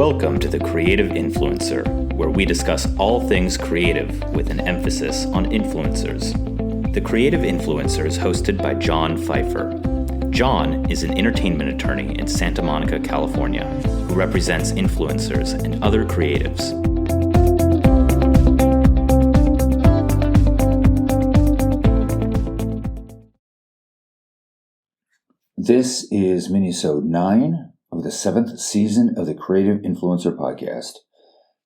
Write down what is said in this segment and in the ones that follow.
Welcome to The Creative Influencer, where we discuss all things creative with an emphasis on influencers. The Creative Influencer is hosted by John Pfeiffer. John is an entertainment attorney in Santa Monica, California, who represents influencers and other creatives. This is Minisode 9 of the 7th season of the Creative Influencer podcast.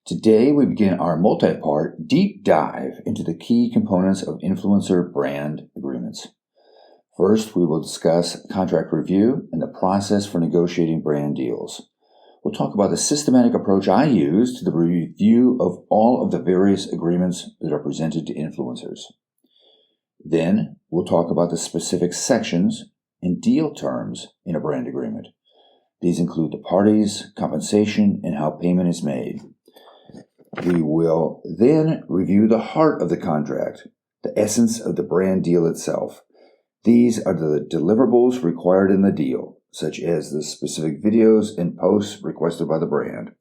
Today we begin our multi-part deep dive into the key components of influencer brand agreements. First, we will discuss contract review and the process for negotiating brand deals. We'll talk about the systematic approach I use to the review of all of the various agreements that are presented to influencers. Then, we'll talk about the specific sections and deal terms in a brand agreement. These include the parties, compensation, and how payment is made. We will then review the heart of the contract, the essence of the brand deal itself. These are the deliverables required in the deal, such as the specific videos and posts requested by the brand,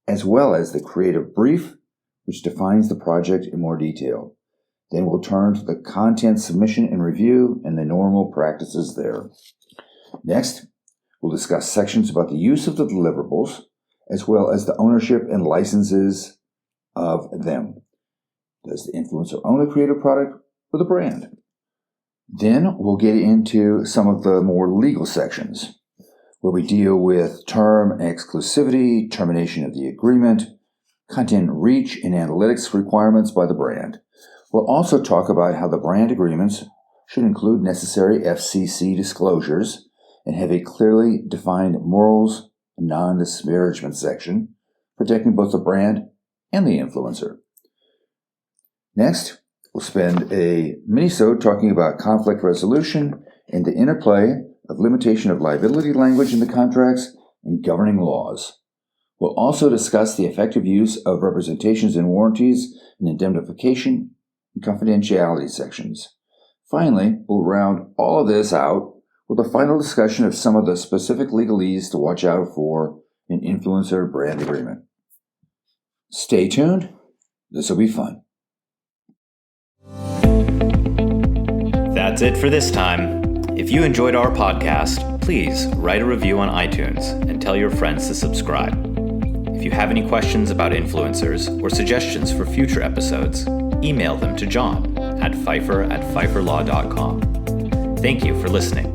as well as the creative brief, which defines the project in more detail. Then we'll turn to the content submission and review and the normal practices there. Next, we'll discuss sections about the use of the deliverables, as well as the ownership and licenses of them. Does the influencer own a creative product or the brand? Then we'll get into some of the more legal sections, where we deal with term exclusivity, termination of the agreement, content reach and analytics requirements by the brand. We'll also talk about how the brand agreements should include necessary FCC disclosures and have a clearly defined morals and non-disparagement section, protecting both the brand and the influencer. Next, we'll spend a minisode talking about conflict resolution and the interplay of limitation of liability language in the contracts and governing laws. We'll also discuss the effective use of representations and warranties and indemnification and confidentiality sections. Finally, we'll round all of this out with a final discussion of some of the specific legalese to watch out for in influencer brand agreement. Stay tuned. This will be fun. That's it for this time. If you enjoyed our podcast, please write a review on iTunes and tell your friends to subscribe. If you have any questions about influencers or suggestions for future episodes, email them to John at Pfeiffer@pfeifferlaw.com. Thank you for listening.